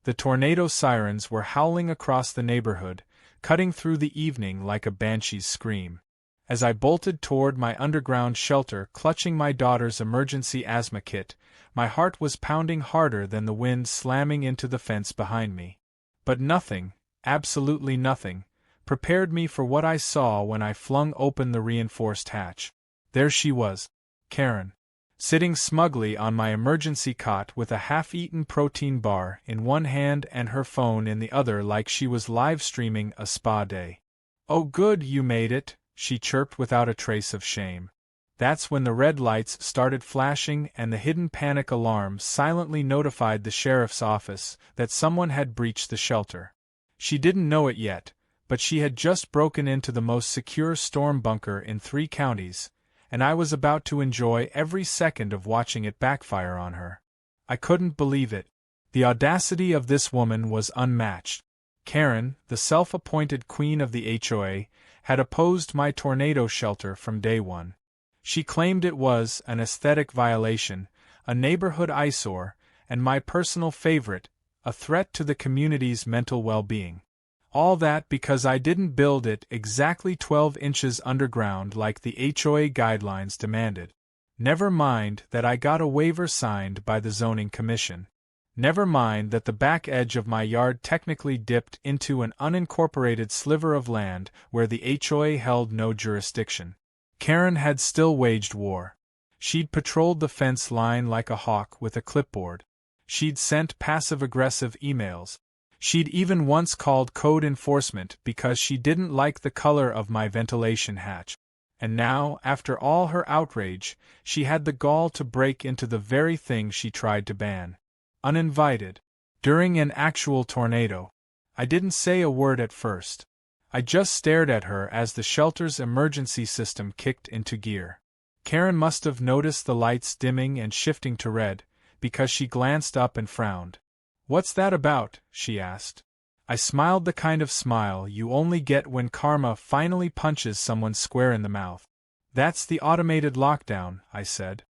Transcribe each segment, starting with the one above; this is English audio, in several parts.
The tornado sirens were howling across the neighborhood, cutting through the evening like a banshee's scream. As I bolted toward my underground shelter, clutching my daughter's emergency asthma kit, my heart was pounding harder than the wind slamming into the fence behind me. But nothing, absolutely nothing, prepared me for what I saw when I flung open the reinforced hatch. There she was, Karen, sitting smugly on my emergency cot with a half-eaten protein bar in one hand and her phone in the other like she was live-streaming a spa day. "Oh good, you made it," she chirped without a trace of shame. That's when the red lights started flashing and the hidden panic alarm silently notified the sheriff's office that someone had breached the shelter. She didn't know it yet, but she had just broken into the most secure storm bunker in 3 counties, and I was about to enjoy every second of watching it backfire on her. I couldn't believe it. The audacity of this woman was unmatched. Karen, the self-appointed queen of the HOA, had opposed my tornado shelter from day one. She claimed it was an aesthetic violation, a neighborhood eyesore, and my personal favorite, a threat to the community's mental well-being. All that because I didn't build it exactly 12 inches underground like the HOA guidelines demanded. Never mind that I got a waiver signed by the zoning commission. Never mind that the back edge of my yard technically dipped into an unincorporated sliver of land where the HOA held no jurisdiction. Karen had still waged war. She'd patrolled the fence line like a hawk with a clipboard. She'd sent passive-aggressive emails. She'd even once called code enforcement because she didn't like the color of my ventilation hatch. And now, after all her outrage, she had the gall to break into the very thing she tried to ban. Uninvited. During an actual tornado. I didn't say a word at first. I just stared at her as the shelter's emergency system kicked into gear. Karen must have noticed the lights dimming and shifting to red, because she glanced up and frowned. "What's that about?" she asked. I smiled the kind of smile you only get when karma finally punches someone square in the mouth. "That's the automated lockdown," I said.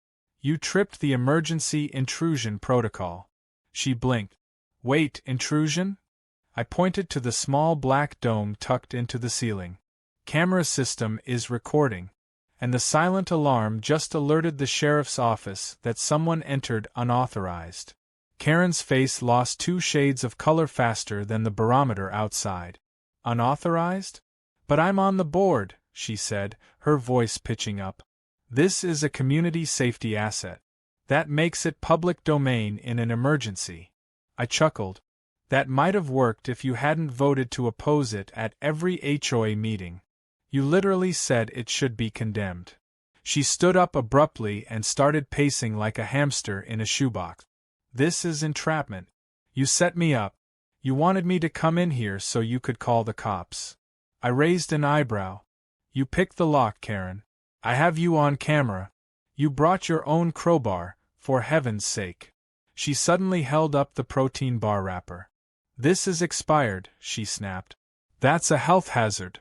"You tripped the emergency intrusion protocol." She blinked. "Wait, intrusion?" I pointed to the small black dome tucked into the ceiling. "Camera system is recording." And the silent alarm just alerted the sheriff's office that someone entered unauthorized. Karen's face lost 2 shades of color faster than the barometer outside. "Unauthorized? But I'm on the board," she said, her voice pitching up. "This is a community safety asset. That makes it public domain in an emergency." I chuckled. "That might have worked if you hadn't voted to oppose it at every HOA meeting. You literally said it should be condemned." She stood up abruptly and started pacing like a hamster in a shoebox. "This is entrapment. You set me up. You wanted me to come in here so you could call the cops." I raised an eyebrow. "You picked the lock, Karen. I have you on camera. You brought your own crowbar, for heaven's sake." She suddenly held up the protein bar wrapper. "This is expired," she snapped. "That's a health hazard.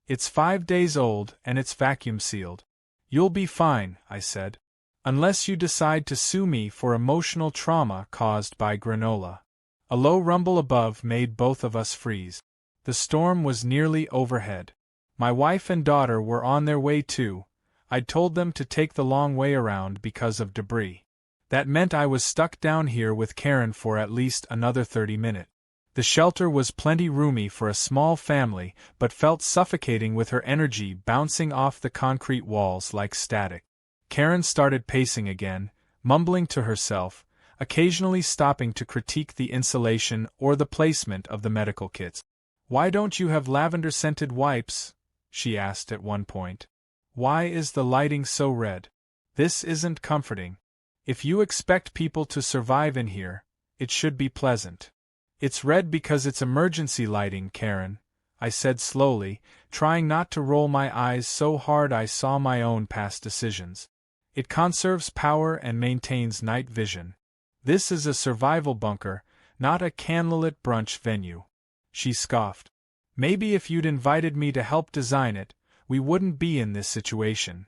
It's 5 days old and it's vacuum sealed." "You'll be fine," I said. "Unless you decide to sue me for emotional trauma caused by granola." A low rumble above made both of us freeze. The storm was nearly overhead. My wife and daughter were on their way too. I'd told them to take the long way around because of debris. That meant I was stuck down here with Karen for at least another 30 minutes. The shelter was plenty roomy for a small family, but felt suffocating with her energy bouncing off the concrete walls like static. Karen started pacing again, mumbling to herself, occasionally stopping to critique the insulation or the placement of the medical kits. "Why don't you have lavender-scented wipes?" she asked at one point. "Why is the lighting so red? This isn't comforting. If you expect people to survive in here, it should be pleasant." "It's red because it's emergency lighting, Karen," I said slowly, trying not to roll my eyes so hard I saw my own past decisions. "It conserves power and maintains night vision. This is a survival bunker, not a candlelit brunch venue." She scoffed. "Maybe if you'd invited me to help design it, we wouldn't be in this situation."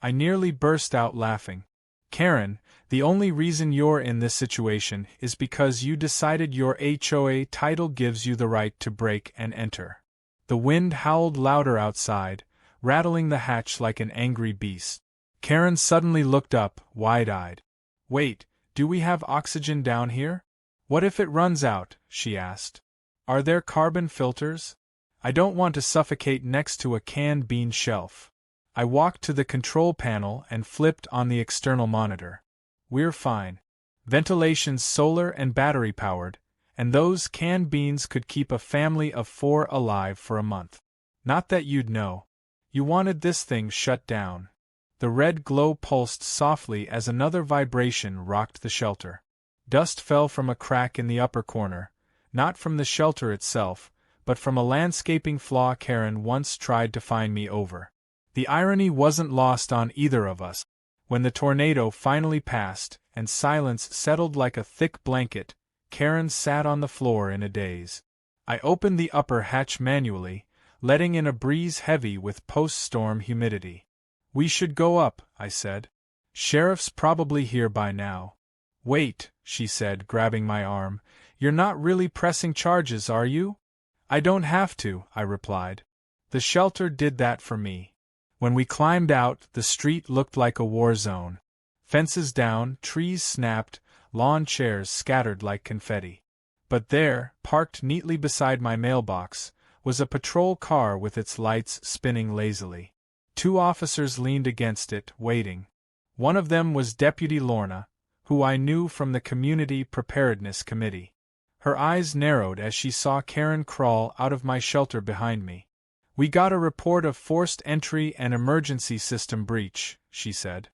I nearly burst out laughing. Karen, the only reason you're in this situation is because you decided your HOA title gives you the right to break and enter. The wind howled louder outside, rattling the hatch like an angry beast. Karen suddenly looked up, wide-eyed. Wait, do we have oxygen down here? What if it runs out? She asked. Are there carbon filters? I don't want to suffocate next to a canned bean shelf. I walked to the control panel and flipped on the external monitor. We're fine. Ventilation's solar and battery powered, and those canned beans could keep a family of 4 alive for a month. Not that you'd know. You wanted this thing shut down. The red glow pulsed softly as another vibration rocked the shelter. Dust fell from a crack in the upper corner, not from the shelter itself, but from a landscaping flaw Karen once tried to find me over. The irony wasn't lost on either of us. When the tornado finally passed, and silence settled like a thick blanket, Karen sat on the floor in a daze. I opened the upper hatch manually, letting in a breeze heavy with post-storm humidity. We should go up, I said. Sheriff's probably here by now. Wait, she said, grabbing my arm. You're not really pressing charges, are you? I don't have to, I replied. The shelter did that for me. When we climbed out, the street looked like a war zone. Fences down, trees snapped, lawn chairs scattered like confetti. But there, parked neatly beside my mailbox, was a patrol car with its lights spinning lazily. 2 officers leaned against it, waiting. One of them was Deputy Lorna, who I knew from the Community Preparedness Committee. Her eyes narrowed as she saw Karen crawl out of my shelter behind me. We got a report of forced entry and emergency system breach, she said.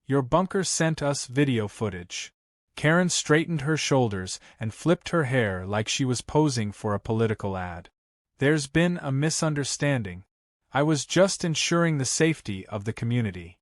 Your bunker sent us video footage. Karen straightened her shoulders and flipped her hair like she was posing for a political ad. There's been a misunderstanding. I was just ensuring the safety of the community.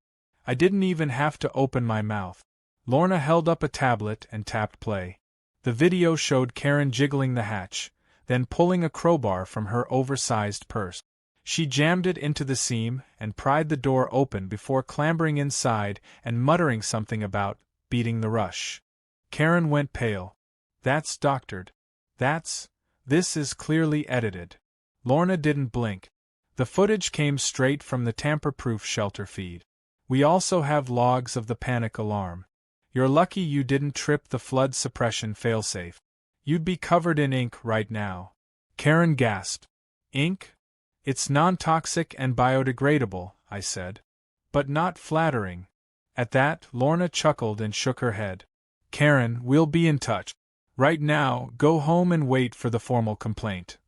I didn't even have to open my mouth. Lorna held up a tablet and tapped play. The video showed Karen jiggling the hatch, then pulling a crowbar from her oversized purse. She jammed it into the seam and pried the door open before clambering inside and muttering something about beating the rush. Karen went pale. That's doctored. This is clearly edited. Lorna didn't blink. The footage came straight from the tamper-proof shelter feed. We also have logs of the panic alarm. You're lucky you didn't trip the flood suppression failsafe. You'd be covered in ink right now. Karen gasped. Ink? It's non-toxic and biodegradable, I said. But not flattering. At that, Lorna chuckled and shook her head. Karen, we'll be in touch. Right now, go home and wait for the formal complaint.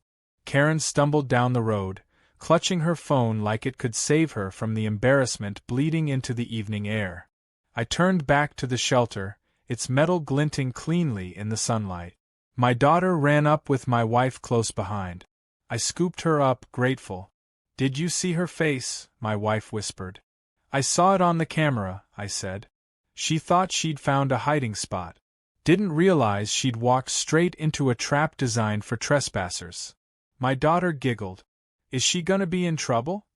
Karen stumbled down the road, clutching her phone like it could save her from the embarrassment bleeding into the evening air. I turned back to the shelter, its metal glinting cleanly in the sunlight. My daughter ran up with my wife close behind. I scooped her up, grateful. Did you see her face? My wife whispered. I saw it on the camera, I said. She thought she'd found a hiding spot. Didn't realize she'd walked straight into a trap designed for trespassers. My daughter giggled. Is she gonna be in trouble?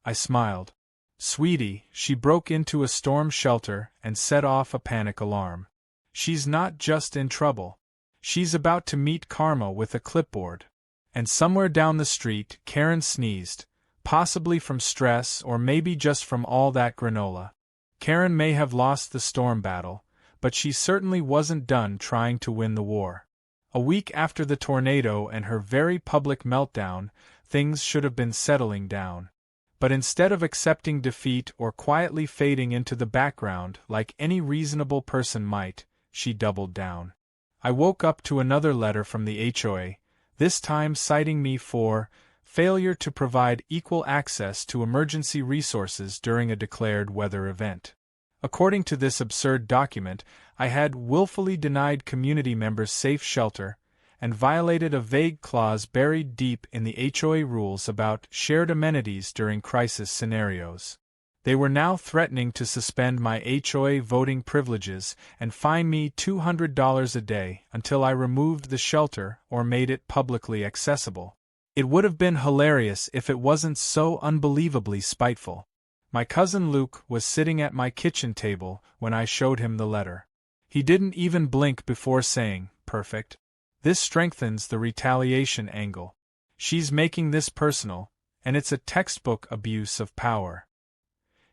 I smiled. Sweetie, she broke into a storm shelter and set off a panic alarm. She's not just in trouble. She's about to meet karma with a clipboard. And somewhere down the street, Karen sneezed, possibly from stress or maybe just from all that granola. Karen may have lost the storm battle, but she certainly wasn't done trying to win the war. A week after the tornado and her very public meltdown, things should have been settling down. But instead of accepting defeat or quietly fading into the background like any reasonable person might, she doubled down. I woke up to another letter from the HOA, this time citing me for failure to provide equal access to emergency resources during a declared weather event. According to this absurd document, I had willfully denied community members safe shelter and violated a vague clause buried deep in the HOA rules about shared amenities during crisis scenarios. They were now threatening to suspend my HOA voting privileges and fine me $200 a day until I removed the shelter or made it publicly accessible. It would have been hilarious if it wasn't so unbelievably spiteful. My cousin Luke was sitting at my kitchen table when I showed him the letter. He didn't even blink before saying, "Perfect. This strengthens the retaliation angle. She's making this personal, and it's a textbook abuse of power."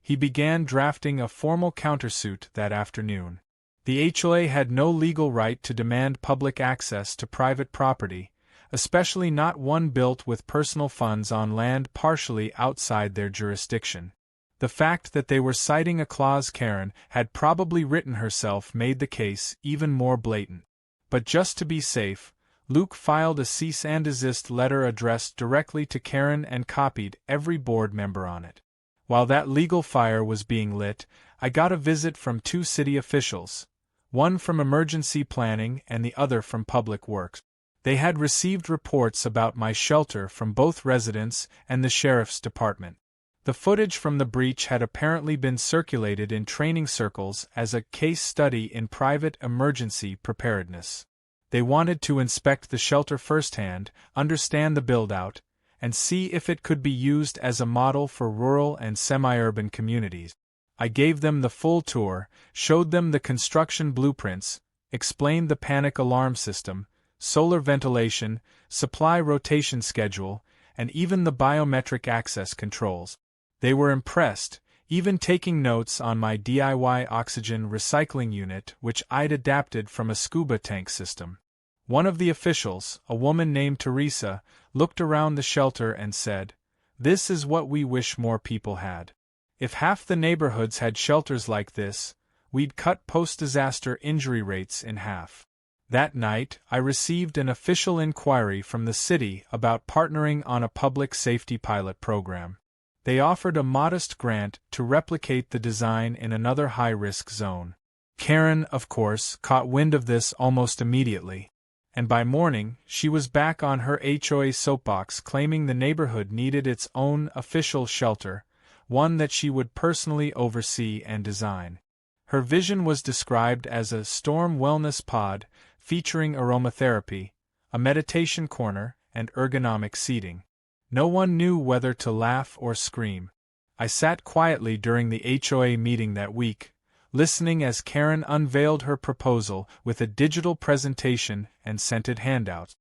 He began drafting a formal countersuit that afternoon. The HOA had no legal right to demand public access to private property, especially not one built with personal funds on land partially outside their jurisdiction. The fact that they were citing a clause Karen had probably written herself made the case even more blatant. But just to be safe, Luke filed a cease and desist letter addressed directly to Karen and copied every board member on it. While that legal fire was being lit, I got a visit from two city officials, one from emergency planning and the other from public works. They had received reports about my shelter from both residents and the sheriff's department. The footage from the breach had apparently been circulated in training circles as a case study in private emergency preparedness. They wanted to inspect the shelter firsthand, understand the build-out, and see if it could be used as a model for rural and semi-urban communities. I gave them the full tour, showed them the construction blueprints, explained the panic alarm system, solar ventilation, supply rotation schedule, and even the biometric access controls. They were impressed, even taking notes on my DIY oxygen recycling unit which I'd adapted from a scuba tank system. One of the officials, a woman named Teresa, looked around the shelter and said, "This is what we wish more people had. If half the neighborhoods had shelters like this, we'd cut post-disaster injury rates in half." That night, I received an official inquiry from the city about partnering on a public safety pilot program. They offered a modest grant to replicate the design in another high-risk zone. Karen, of course, caught wind of this almost immediately, and by morning she was back on her HOA soapbox claiming the neighborhood needed its own official shelter, one that she would personally oversee and design. Her vision was described as a storm wellness pod featuring aromatherapy, a meditation corner, and ergonomic seating. No one knew whether to laugh or scream. I sat quietly during the HOA meeting that week, listening as Karen unveiled her proposal with a digital presentation and scented handouts.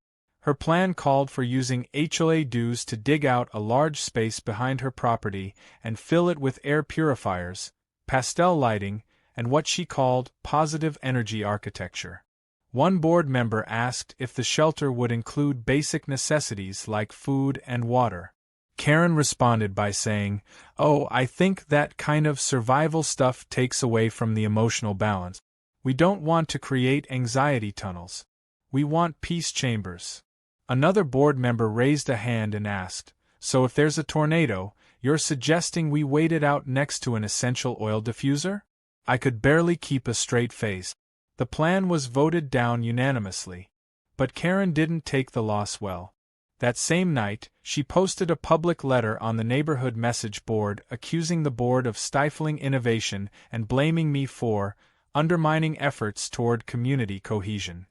Her plan called for using HOA dues to dig out a large space behind her property and fill it with air purifiers, pastel lighting, and what she called positive energy architecture. One board member asked if the shelter would include basic necessities like food and water. Karen responded by saying, "Oh, I think that kind of survival stuff takes away from the emotional balance. We don't want to create anxiety tunnels. We want peace chambers." Another board member raised a hand and asked, "So if there's a tornado, you're suggesting we wait it out next to an essential oil diffuser?" I could barely keep a straight face. The plan was voted down unanimously. But Karen didn't take the loss well. That same night, she posted a public letter on the neighborhood message board accusing the board of stifling innovation and blaming me for undermining efforts toward community cohesion.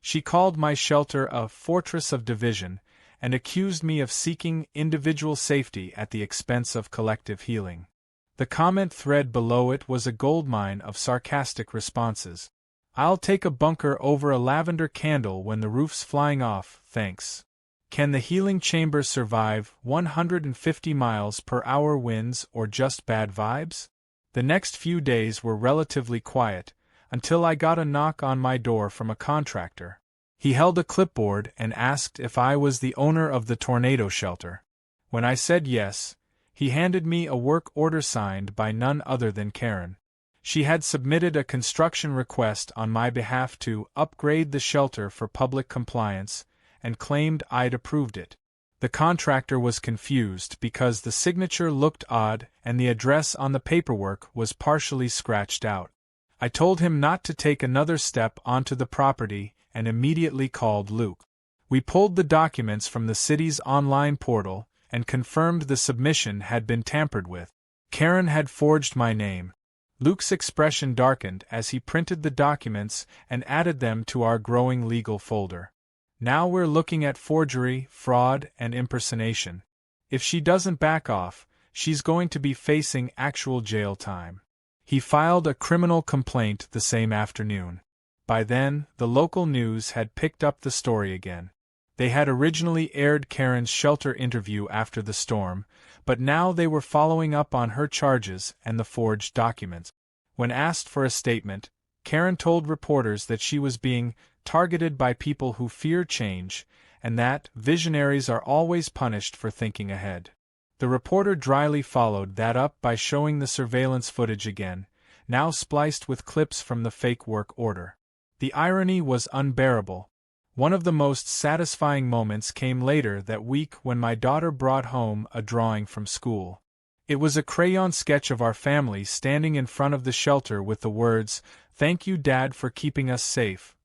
She called my shelter a fortress of division and accused me of seeking individual safety at the expense of collective healing. The comment thread below it was a goldmine of sarcastic responses. "I'll take a bunker over a lavender candle when the roof's flying off, thanks. Can the healing chamber survive 150 miles per hour winds or just bad vibes?" The next few days were relatively quiet, until I got a knock on my door from a contractor. He held a clipboard and asked if I was the owner of the tornado shelter. When I said yes, he handed me a work order signed by none other than Karen. She had submitted a construction request on my behalf to upgrade the shelter for public compliance, and claimed I'd approved it. The contractor was confused because the signature looked odd and the address on the paperwork was partially scratched out. I told him not to take another step onto the property and immediately called Luke. We pulled the documents from the city's online portal and confirmed the submission had been tampered with. Karen had forged my name. Luke's expression darkened as he printed the documents and added them to our growing legal folder. Now we're looking at forgery, fraud, and impersonation. If she doesn't back off, She's going to be facing actual jail time. He filed a criminal complaint the same afternoon. By then, the local news had picked up the story again. They had originally aired Karen's shelter interview after the storm, but now they were following up on her charges and the forged documents. When asked for a statement, Karen told reporters that she was being targeted by people who fear change, and that visionaries are always punished for thinking ahead. The reporter dryly followed that up by showing the surveillance footage again, now spliced with clips from the fake work order. The irony was unbearable. One of the most satisfying moments came later that week when my daughter brought home a drawing from school. It was a crayon sketch of our family standing in front of the shelter with the words, "Thank you, Dad, for keeping us safe,"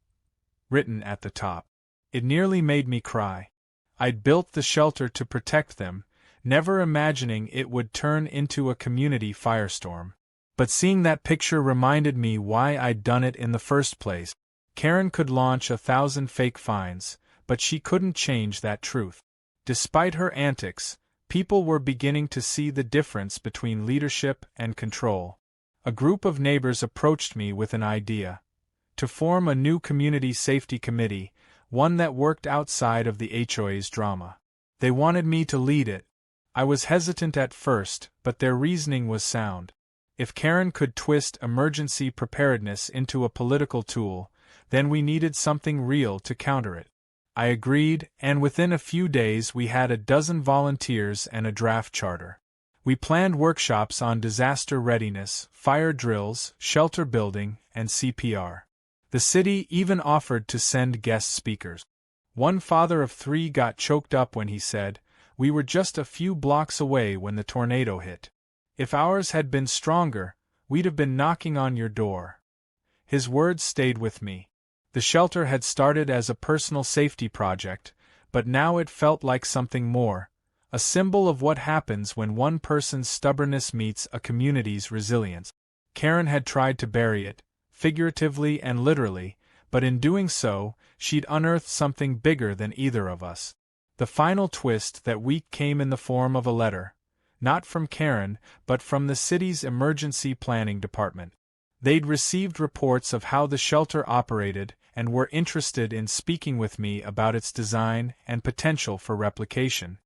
written at the top. It nearly made me cry. I'd built the shelter to protect them, never imagining it would turn into a community firestorm. But seeing that picture reminded me why I'd done it in the first place. Karen could launch 1,000 fake fines, but she couldn't change that truth. Despite her antics, people were beginning to see the difference between leadership and control. A group of neighbors approached me with an idea: to form a new community safety committee, one that worked outside of the HOA's drama. They wanted me to lead it. I was hesitant at first, but their reasoning was sound. If Karen could twist emergency preparedness into a political tool, then we needed something real to counter it. I agreed, and within a few days we had 12 volunteers and a draft charter. We planned workshops on disaster readiness, fire drills, shelter building, and CPR. The city even offered to send guest speakers. One father of 3 got choked up when he said, "We were just a few blocks away when the tornado hit. If ours had been stronger, we'd have been knocking on your door." His words stayed with me. The shelter had started as a personal safety project, but now it felt like something more, a symbol of what happens when one person's stubbornness meets a community's resilience. Karen had tried to bury it, figuratively and literally, but in doing so, she'd unearthed something bigger than either of us. The final twist that week came in the form of a letter, not from Karen, but from the city's emergency planning department. They'd received reports of how the shelter operated and were interested in speaking with me about its design and potential for replication.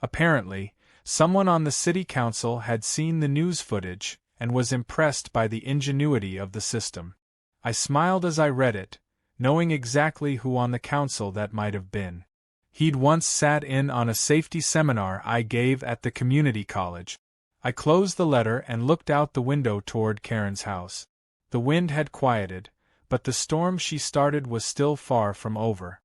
Apparently, someone on the city council had seen the news footage and was impressed by the ingenuity of the system. I smiled as I read it, knowing exactly who on the council that might have been. He'd once sat in on a safety seminar I gave at the community college. I closed the letter and looked out the window toward Karen's house. The wind had quieted, but the storm she started was still far from over.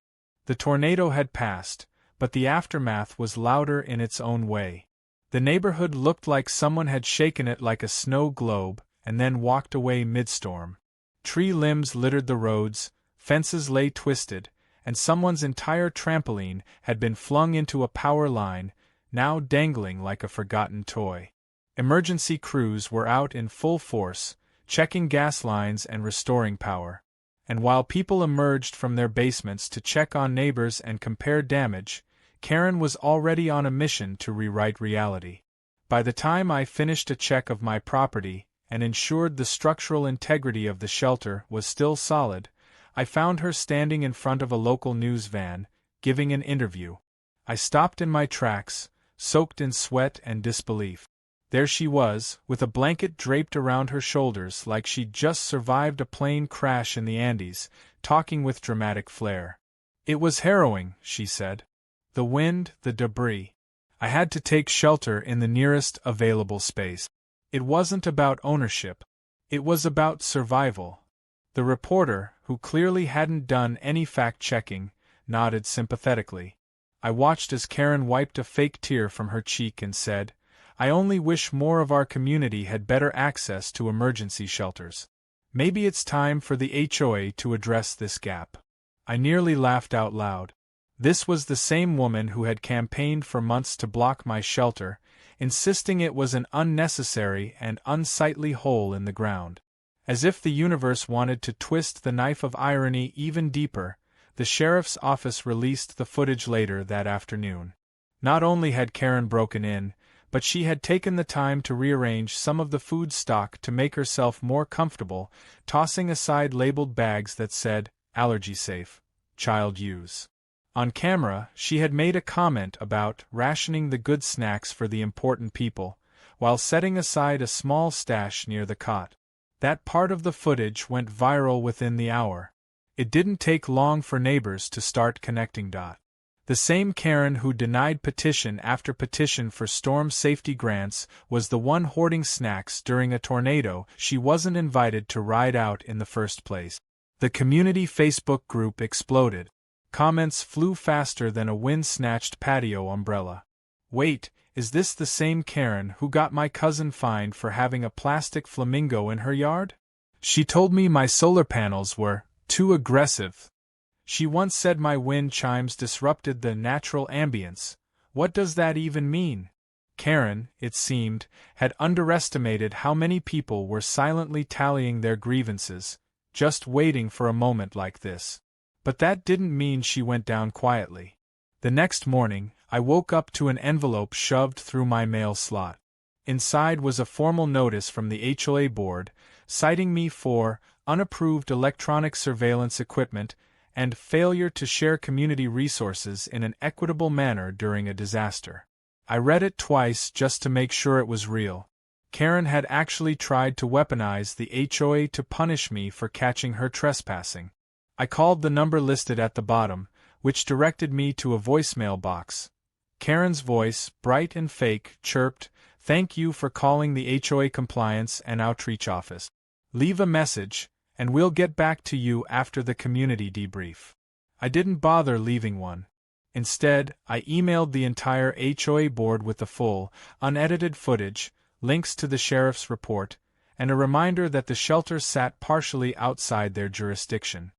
The tornado had passed, but the aftermath was louder in its own way. The neighborhood looked like someone had shaken it like a snow globe and then walked away mid-storm. Tree limbs littered the roads, fences lay twisted, and someone's entire trampoline had been flung into a power line, now dangling like a forgotten toy. Emergency crews were out in full force, checking gas lines and restoring power. And while people emerged from their basements to check on neighbors and compare damage, Karen was already on a mission to rewrite reality. By the time I finished a check of my property and ensured the structural integrity of the shelter was still solid, I found her standing in front of a local news van, giving an interview. I stopped in my tracks, soaked in sweat and disbelief. There she was, with a blanket draped around her shoulders like she'd just survived a plane crash in the Andes, talking with dramatic flair. "It was harrowing," she said. "The wind, the debris. I had to take shelter in the nearest available space. It wasn't about ownership. It was about survival." The reporter, who clearly hadn't done any fact-checking, nodded sympathetically. I watched as Karen wiped a fake tear from her cheek and said, "I only wish more of our community had better access to emergency shelters. Maybe it's time for the HOA to address this gap." I nearly laughed out loud. This was the same woman who had campaigned for months to block my shelter, insisting it was an unnecessary and unsightly hole in the ground. As if the universe wanted to twist the knife of irony even deeper, the sheriff's office released the footage later that afternoon. Not only had Karen broken in, but she had taken the time to rearrange some of the food stock to make herself more comfortable, tossing aside labeled bags that said, "Allergy safe, child use." On camera, she had made a comment about rationing the good snacks for the important people, while setting aside a small stash near the cot. That part of the footage went viral within the hour. It didn't take long for neighbors to start connecting dots. The same Karen who denied petition after petition for storm safety grants was the one hoarding snacks during a tornado she wasn't invited to ride out in the first place. The community Facebook group exploded. Comments flew faster than a wind-snatched patio umbrella. "Wait, is this the same Karen who got my cousin fined for having a plastic flamingo in her yard? She told me my solar panels were too aggressive. She once said my wind chimes disrupted the natural ambience. What does that even mean?" Karen, it seemed, had underestimated how many people were silently tallying their grievances, just waiting for a moment like this. But that didn't mean she went down quietly. The next morning, I woke up to an envelope shoved through my mail slot. Inside was a formal notice from the HOA board, citing me for unapproved electronic surveillance equipment and failure to share community resources in an equitable manner during a disaster. I read it twice just to make sure it was real. Karen had actually tried to weaponize the HOA to punish me for catching her trespassing. I called the number listed at the bottom, which directed me to a voicemail box. Karen's voice, bright and fake, chirped, "Thank you for calling the HOA Compliance and Outreach Office. Leave a message, and we'll get back to you after the community debrief." I didn't bother leaving one. Instead, I emailed the entire HOA board with the full, unedited footage, links to the sheriff's report, and a reminder that the shelter sat partially outside their jurisdiction.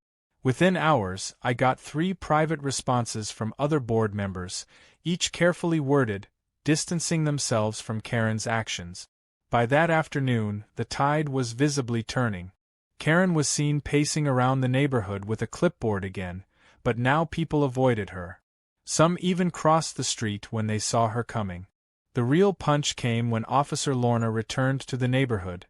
Within hours, I got 3 private responses from other board members, each carefully worded, distancing themselves from Karen's actions. By that afternoon, the tide was visibly turning. Karen was seen pacing around the neighborhood with a clipboard again, but now people avoided her. Some even crossed the street when they saw her coming. The real punch came when Officer Lorna returned to the neighborhood,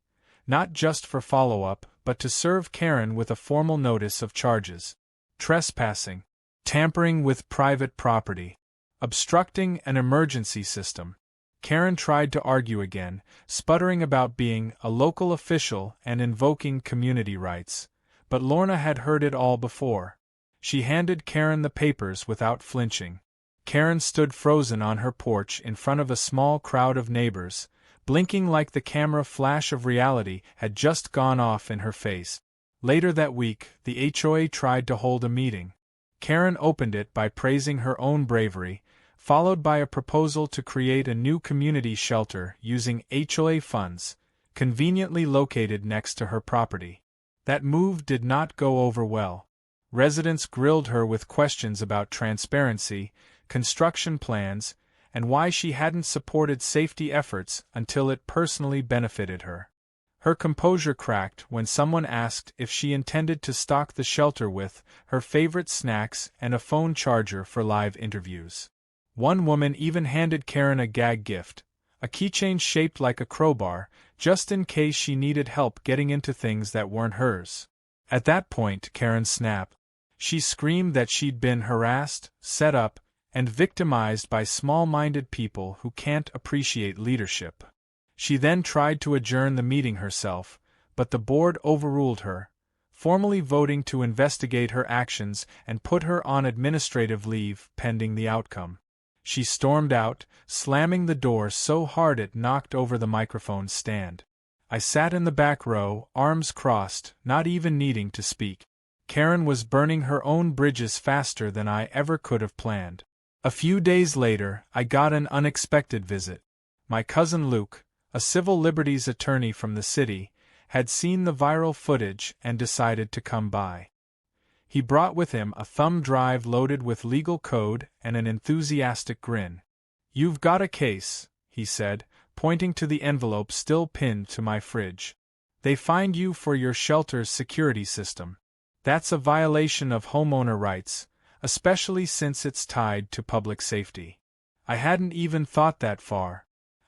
not just for follow-up, but to serve Karen with a formal notice of charges: trespassing, tampering with private property, obstructing an emergency system. Karen tried to argue again, sputtering about being a local official and invoking community rights, but Lorna had heard it all before. She handed Karen the papers without flinching. Karen stood frozen on her porch in front of a small crowd of neighbors, blinking like the camera flash of reality had just gone off in her face. Later that week, the HOA tried to hold a meeting. Karen opened it by praising her own bravery, followed by a proposal to create a new community shelter using HOA funds, conveniently located next to her property. That move did not go over well. Residents grilled her with questions about transparency, construction plans, and why she hadn't supported safety efforts until it personally benefited her. Her composure cracked when someone asked if she intended to stock the shelter with her favorite snacks and a phone charger for live interviews. One woman even handed Karen a gag gift, a keychain shaped like a crowbar, just in case she needed help getting into things that weren't hers. At that point, Karen snapped. She screamed that she'd been harassed, set up, and victimized by small-minded people who can't appreciate leadership. She then tried to adjourn the meeting herself, but the board overruled her, formally voting to investigate her actions and put her on administrative leave pending the outcome. She stormed out, slamming the door so hard it knocked over the microphone stand. I sat in the back row, arms crossed, not even needing to speak. Karen was burning her own bridges faster than I ever could have planned. A few days later, I got an unexpected visit. My cousin Luke, a civil liberties attorney from the city, had seen the viral footage and decided to come by. He brought with him a thumb drive loaded with legal code and an enthusiastic grin. "You've got a case," he said, pointing to the envelope still pinned to my fridge. "They fined you for your shelter's security system. That's a violation of homeowner rights, especially since it's tied to public safety." I hadn't even thought that far.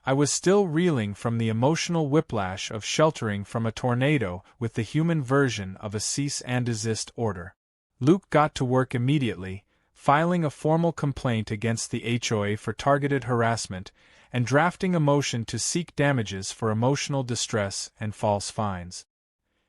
I was still reeling from the emotional whiplash of sheltering from a tornado with the human version of a cease and desist order. Luke got to work immediately, filing a formal complaint against the HOA for targeted harassment, and drafting a motion to seek damages for emotional distress and false fines.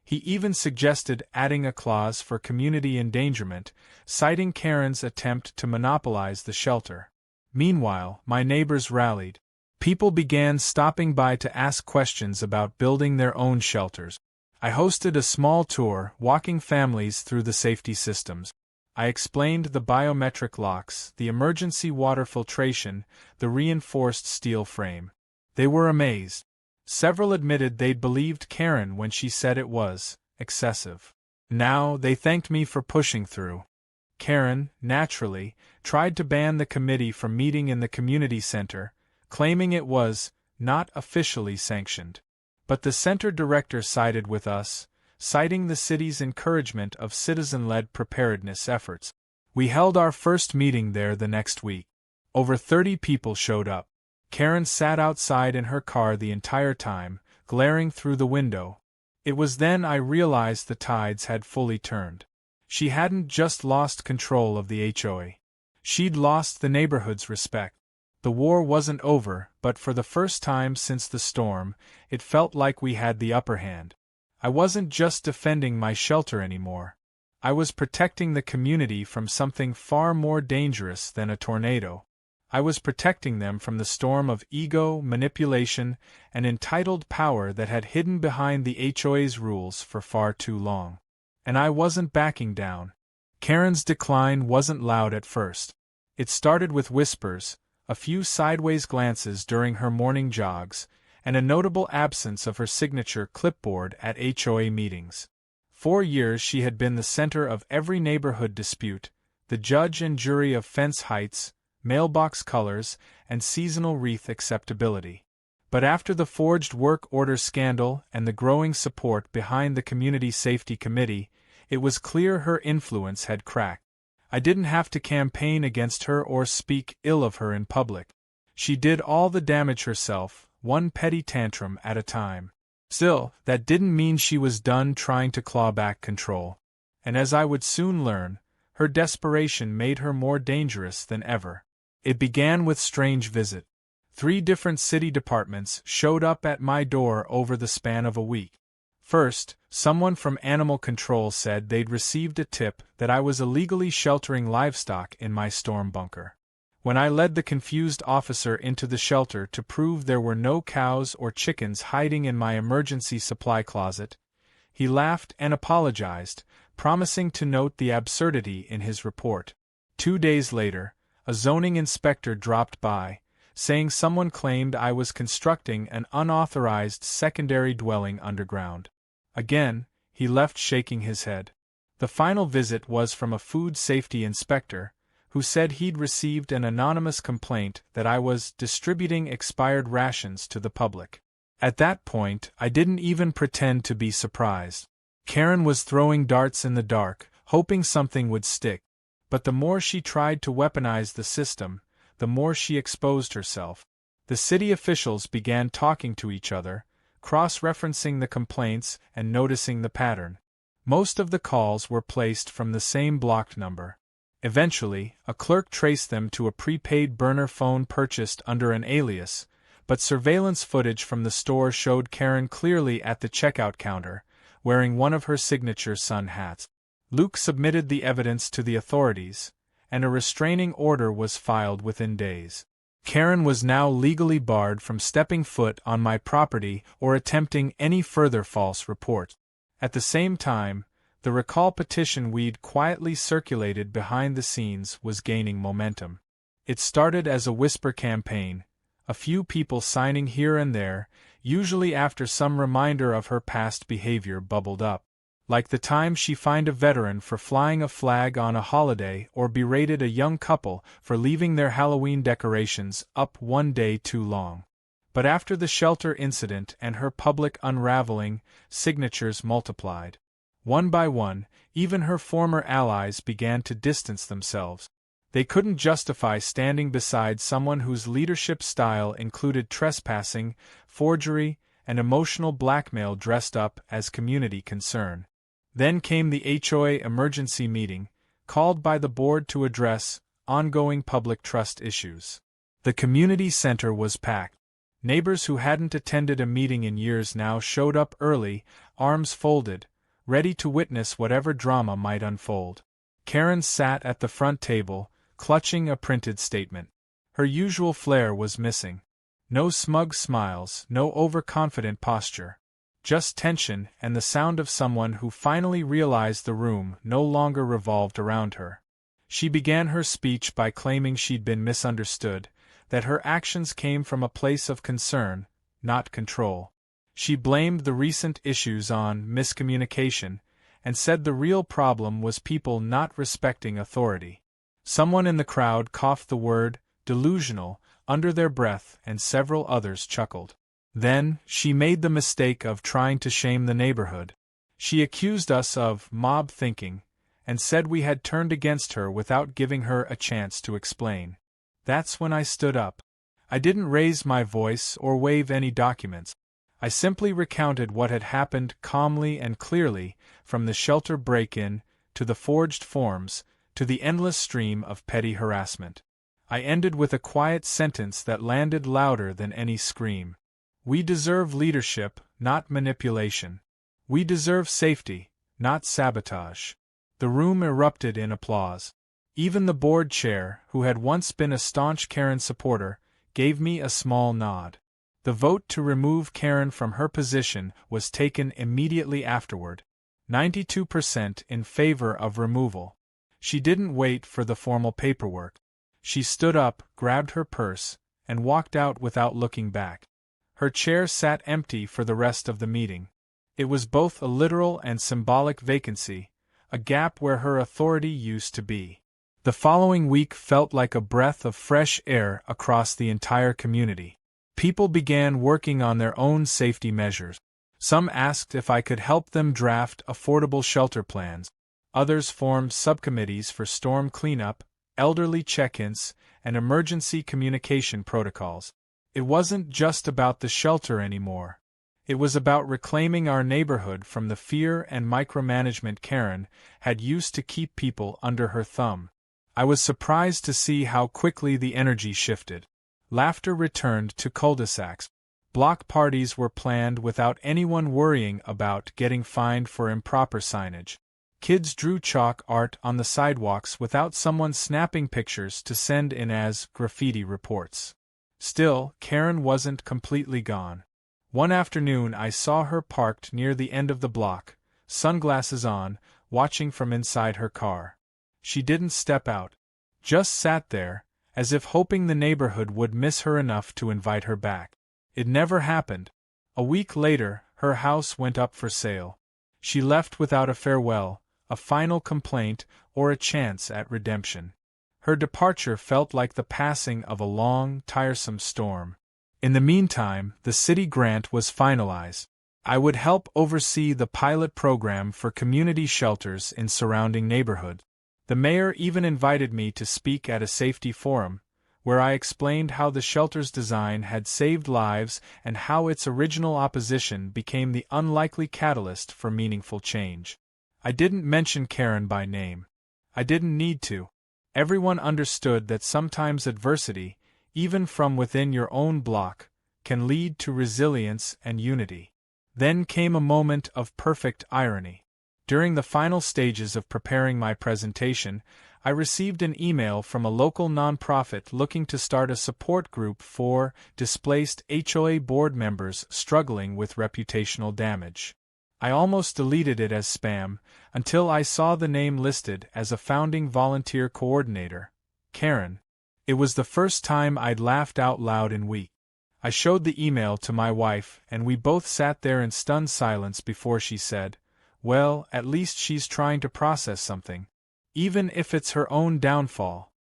He even suggested adding a clause for community endangerment, citing Karen's attempt to monopolize the shelter. Meanwhile, my neighbors rallied. People began stopping by to ask questions about building their own shelters. I hosted a small tour, walking families through the safety systems. I explained the biometric locks, the emergency water filtration, the reinforced steel frame. They were amazed. Several admitted they'd believed Karen when she said it was excessive. Now they thanked me for pushing through. Karen, naturally, tried to ban the committee from meeting in the community center, claiming it was not officially sanctioned. But the center director sided with us, citing the city's encouragement of citizen-led preparedness efforts. We held our first meeting there the next week. Over 30 people showed up. Karen sat outside in her car the entire time, glaring through the window. It was then I realized the tides had fully turned. She hadn't just lost control of the HOA. She'd lost the neighborhood's respect. The war wasn't over, but for the first time since the storm, it felt like we had the upper hand. I wasn't just defending my shelter anymore. I was protecting the community from something far more dangerous than a tornado. I was protecting them from the storm of ego, manipulation, and entitled power that had hidden behind the HOA's rules for far too long. And I wasn't backing down. Karen's decline wasn't loud at first. It started with whispers, a few sideways glances during her morning jogs, and a notable absence of her signature clipboard at HOA meetings. 4 years she had been the center of every neighborhood dispute, the judge and jury of fence heights, mailbox colors, and seasonal wreath acceptability. But after the forged work order scandal and the growing support behind the Community Safety Committee, it was clear her influence had cracked. I didn't have to campaign against her or speak ill of her in public. She did all the damage herself, one petty tantrum at a time. Still, that didn't mean she was done trying to claw back control. And as I would soon learn, her desperation made her more dangerous than ever. It began with strange visit. 3 different city departments showed up at my door over the span of a week. First, someone from Animal Control said they'd received a tip that I was illegally sheltering livestock in my storm bunker. When I led the confused officer into the shelter to prove there were no cows or chickens hiding in my emergency supply closet, he laughed and apologized, promising to note the absurdity in his report. 2 days later, a zoning inspector dropped by, saying someone claimed I was constructing an unauthorized secondary dwelling underground. Again, he left shaking his head. The final visit was from a food safety inspector, who said he'd received an anonymous complaint that I was distributing expired rations to the public. At that point, I didn't even pretend to be surprised. Karen was throwing darts in the dark, hoping something would stick. But the more she tried to weaponize the system, the more she exposed herself. The city officials began talking to each other, cross-referencing the complaints and noticing the pattern. Most of the calls were placed from the same blocked number. Eventually, a clerk traced them to a prepaid burner phone purchased under an alias, but surveillance footage from the store showed Karen clearly at the checkout counter, wearing one of her signature sun hats. Luke submitted the evidence to the authorities, and a restraining order was filed within days. Karen was now legally barred from stepping foot on my property or attempting any further false report. At the same time, the recall petition we'd quietly circulated behind the scenes was gaining momentum. It started as a whisper campaign, a few people signing here and there, usually after some reminder of her past behavior bubbled up. Like the time she fined a veteran for flying a flag on a holiday or berated a young couple for leaving their Halloween decorations up one day too long. But after the shelter incident and her public unraveling, signatures multiplied. One by one, even her former allies began to distance themselves. They couldn't justify standing beside someone whose leadership style included trespassing, forgery, and emotional blackmail dressed up as community concern. Then came the HOA emergency meeting, called by the board to address ongoing public trust issues. The community center was packed. Neighbors who hadn't attended a meeting in years now showed up early, arms folded, ready to witness whatever drama might unfold. Karen sat at the front table, clutching a printed statement. Her usual flair was missing. No smug smiles, no overconfident posture. Just tension and the sound of someone who finally realized the room no longer revolved around her. She began her speech by claiming she'd been misunderstood, that her actions came from a place of concern, not control. She blamed the recent issues on miscommunication, and said the real problem was people not respecting authority. Someone in the crowd coughed the word delusional under their breath, and several others chuckled. Then, she made the mistake of trying to shame the neighborhood. She accused us of mob thinking, and said we had turned against her without giving her a chance to explain. That's when I stood up. I didn't raise my voice or wave any documents. I simply recounted what had happened calmly and clearly, from the shelter break-in, to the forged forms, to the endless stream of petty harassment. I ended with a quiet sentence that landed louder than any scream. We deserve leadership, not manipulation. We deserve safety, not sabotage. The room erupted in applause. Even the board chair, who had once been a staunch Karen supporter, gave me a small nod. The vote to remove Karen from her position was taken immediately afterward. 92% in favor of removal. She didn't wait for the formal paperwork. She stood up, grabbed her purse, and walked out without looking back. Her chair sat empty for the rest of the meeting. It was both a literal and symbolic vacancy, a gap where her authority used to be. The following week felt like a breath of fresh air across the entire community. People began working on their own safety measures. Some asked if I could help them draft affordable shelter plans. Others formed subcommittees for storm cleanup, elderly check-ins, and emergency communication protocols. It wasn't just about the shelter anymore. It was about reclaiming our neighborhood from the fear and micromanagement Karen had used to keep people under her thumb. I was surprised to see how quickly the energy shifted. Laughter returned to cul-de-sacs. Block parties were planned without anyone worrying about getting fined for improper signage. Kids drew chalk art on the sidewalks without someone snapping pictures to send in as graffiti reports. Still, Karen wasn't completely gone. One afternoon I saw her parked near the end of the block, sunglasses on, watching from inside her car. She didn't step out. Just sat there, as if hoping the neighborhood would miss her enough to invite her back. It never happened. A week later, her house went up for sale. She left without a farewell, a final complaint, or a chance at redemption. Her departure felt like the passing of a long, tiresome storm. In the meantime, the city grant was finalized. I would help oversee the pilot program for community shelters in surrounding neighborhoods. The mayor even invited me to speak at a safety forum, where I explained how the shelter's design had saved lives and how its original opposition became the unlikely catalyst for meaningful change. I didn't mention Karen by name. I didn't need to. Everyone understood that sometimes adversity, even from within your own block, can lead to resilience and unity. Then came a moment of perfect irony. During the final stages of preparing my presentation, I received an email from a local nonprofit looking to start a support group for displaced HOA board members struggling with reputational damage. I almost deleted it as spam, until I saw the name listed as a founding volunteer coordinator, Karen. It was the first time I'd laughed out loud in weeks. I showed the email to my wife, and we both sat there in stunned silence before she said, "Well, at least she's trying to process something, even if it's her own downfall."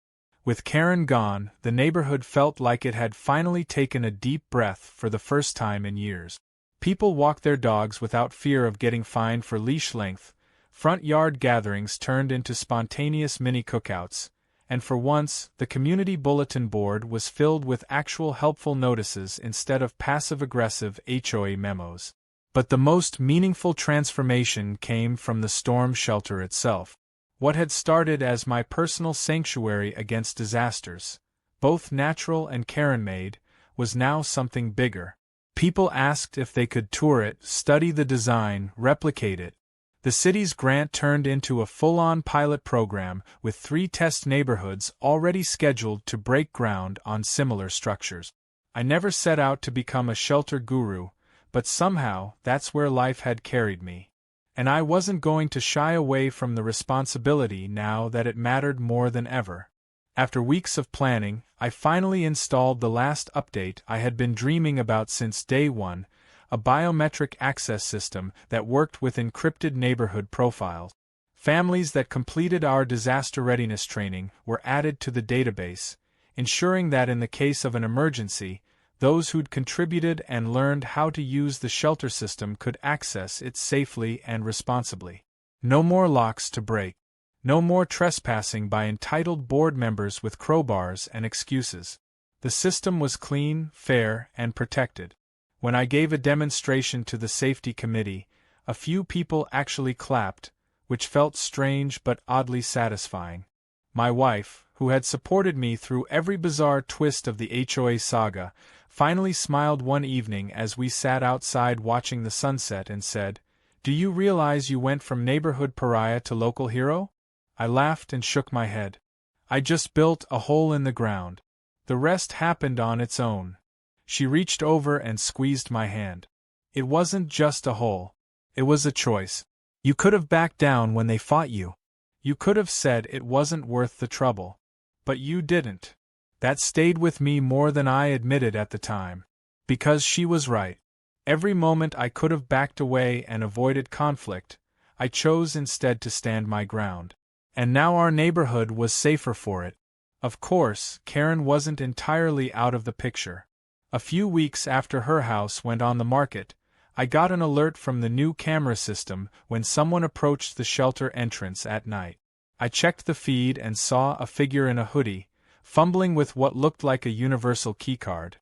With Karen gone, the neighborhood felt like it had finally taken a deep breath for the first time in years. People walked their dogs without fear of getting fined for leash length, front yard gatherings turned into spontaneous mini cookouts, and for once, the community bulletin board was filled with actual helpful notices instead of passive-aggressive HOA memos. But the most meaningful transformation came from the storm shelter itself. What had started as my personal sanctuary against disasters, both natural and Karen-made, was now something bigger. People asked if they could tour it, study the design, replicate it. The city's grant turned into a full-on pilot program with 3 test neighborhoods already scheduled to break ground on similar structures. I never set out to become a shelter guru, but somehow that's where life had carried me. And I wasn't going to shy away from the responsibility now that it mattered more than ever. After weeks of planning, I finally installed the last update I had been dreaming about since day one, a biometric access system that worked with encrypted neighborhood profiles. Families that completed our disaster readiness training were added to the database, ensuring that in the case of an emergency, those who'd contributed and learned how to use the shelter system could access it safely and responsibly. No more locks to break. No more trespassing by entitled board members with crowbars and excuses. The system was clean, fair, and protected. When I gave a demonstration to the safety committee, a few people actually clapped, which felt strange but oddly satisfying. My wife, who had supported me through every bizarre twist of the HOA saga, finally smiled one evening as we sat outside watching the sunset and said, "Do you realize you went from neighborhood pariah to local hero?" I laughed and shook my head. I just built a hole in the ground. The rest happened on its own. She reached over and squeezed my hand. It wasn't just a hole. It was a choice. You could have backed down when they fought you. You could have said it wasn't worth the trouble. But you didn't. That stayed with me more than I admitted at the time. Because she was right. Every moment I could have backed away and avoided conflict, I chose instead to stand my ground. And now our neighborhood was safer for it. Of course, Karen wasn't entirely out of the picture. A few weeks after her house went on the market, I got an alert from the new camera system when someone approached the shelter entrance at night. I checked the feed and saw a figure in a hoodie, fumbling with what looked like a universal keycard.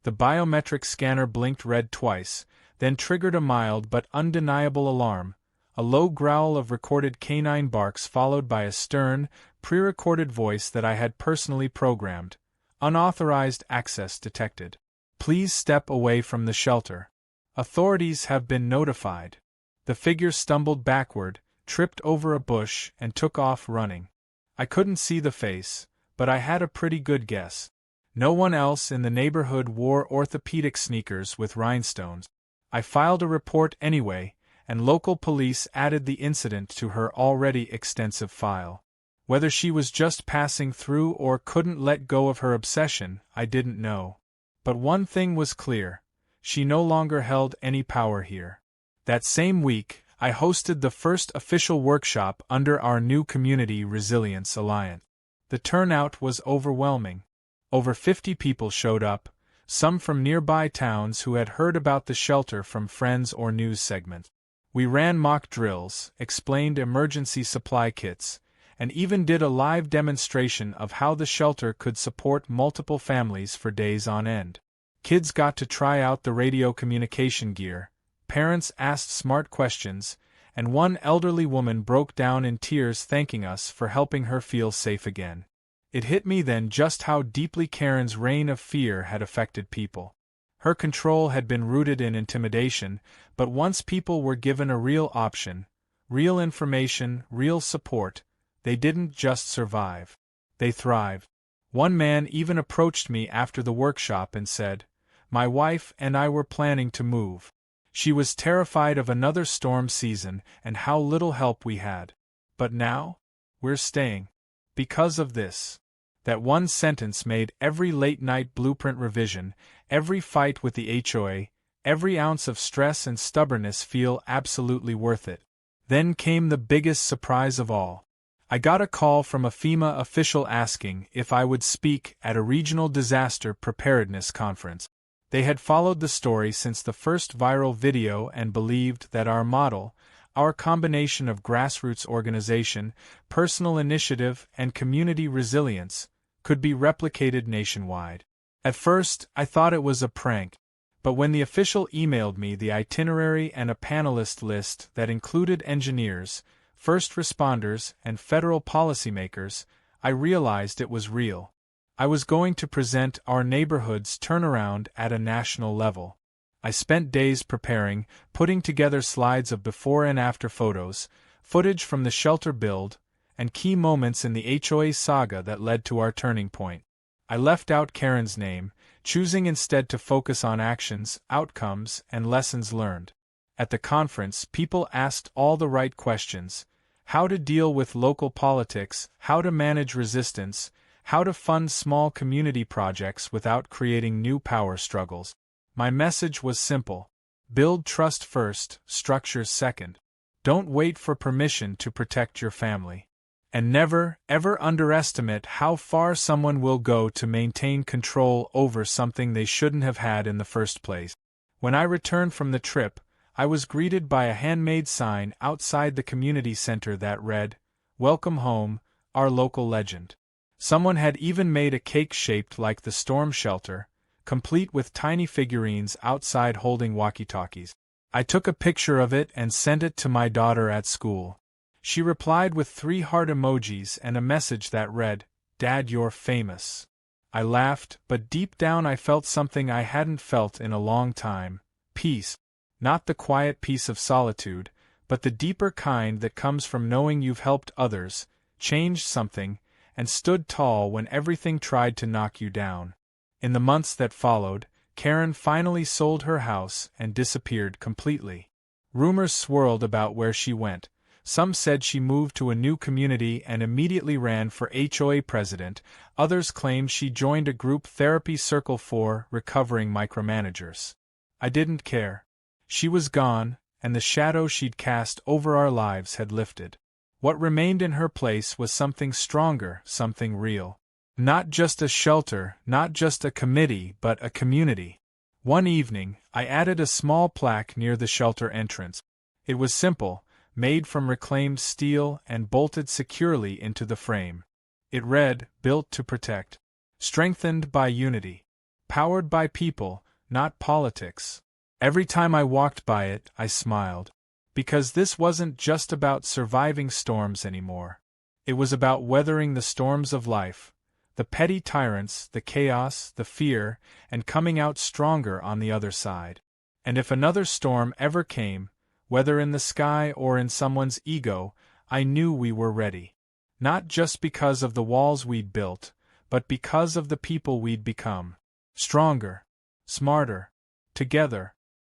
The biometric scanner blinked red twice, then triggered a mild but undeniable alarm. A low growl of recorded canine barks followed by a stern, pre-recorded voice that I had personally programmed. Unauthorized access detected. Please step away from the shelter. Authorities have been notified. The figure stumbled backward, tripped over a bush, and took off running. I couldn't see the face, but I had a pretty good guess. No one else in the neighborhood wore orthopedic sneakers with rhinestones. I filed a report anyway, and local police added the incident to her already extensive file. Whether she was just passing through or couldn't let go of her obsession, I didn't know. But one thing was clear: she no longer held any power here. That same week, I hosted the first official workshop under our new Community Resilience Alliance. The turnout was overwhelming. Over 50 people showed up, some from nearby towns who had heard about the shelter from friends or news segments. We ran mock drills, explained emergency supply kits, and even did a live demonstration of how the shelter could support multiple families for days on end. Kids got to try out the radio communication gear, parents asked smart questions, and one elderly woman broke down in tears thanking us for helping her feel safe again. It hit me then just how deeply Karen's reign of fear had affected people. Her control had been rooted in intimidation, but once people were given a real option, real information, real support, they didn't just survive. They thrived. One man even approached me after the workshop and said, "My wife and I were planning to move. She was terrified of another storm season and how little help we had. But now, we're staying. Because of this." That one sentence made every late-night blueprint revision, every fight with the HOA, every ounce of stress and stubbornness feel absolutely worth it. Then came the biggest surprise of all. I got a call from a FEMA official asking if I would speak at a regional disaster preparedness conference. They had followed the story since the first viral video and believed that our model, our combination of grassroots organization, personal initiative, and community resilience, could be replicated nationwide. At first, I thought it was a prank, but when the official emailed me the itinerary and a panelist list that included engineers, first responders, and federal policymakers, I realized it was real. I was going to present our neighborhood's turnaround at a national level. I spent days preparing, putting together slides of before and after photos, footage from the shelter build, and key moments in the HOA saga that led to our turning point. I left out Karen's name, choosing instead to focus on actions, outcomes, and lessons learned. At the conference, people asked all the right questions: how to deal with local politics, how to manage resistance, how to fund small community projects without creating new power struggles. My message was simple: build trust first, structures second. Don't wait for permission to protect your family. And never, ever underestimate how far someone will go to maintain control over something they shouldn't have had in the first place. When I returned from the trip, I was greeted by a handmade sign outside the community center that read, "Welcome home, our local legend." Someone had even made a cake shaped like the storm shelter, complete with tiny figurines outside holding walkie-talkies. I took a picture of it and sent it to my daughter at school. She replied with 3 heart emojis and a message that read, "Dad, you're famous." I laughed, but deep down I felt something I hadn't felt in a long time: peace. Not the quiet peace of solitude, but the deeper kind that comes from knowing you've helped others, changed something, and stood tall when everything tried to knock you down. In the months that followed, Karen finally sold her house and disappeared completely. Rumors swirled about where she went. Some said she moved to a new community and immediately ran for HOA president. Others claimed she joined a group therapy circle for recovering micromanagers. I didn't care. She was gone, and the shadow she'd cast over our lives had lifted. What remained in her place was something stronger, something real. Not just a shelter, not just a committee, but a community. One evening, I added a small plaque near the shelter entrance. It was simple, made from reclaimed steel and bolted securely into the frame. It read, "Built to protect. Strengthened by unity. Powered by people, not politics." Every time I walked by it, I smiled. Because this wasn't just about surviving storms anymore. It was about weathering the storms of life. The petty tyrants, the chaos, the fear, and coming out stronger on the other side. And if another storm ever came, whether in the sky or in someone's ego, I knew we were ready. Not just because of the walls we'd built, but because of the people we'd become. Stronger. Smarter. Together.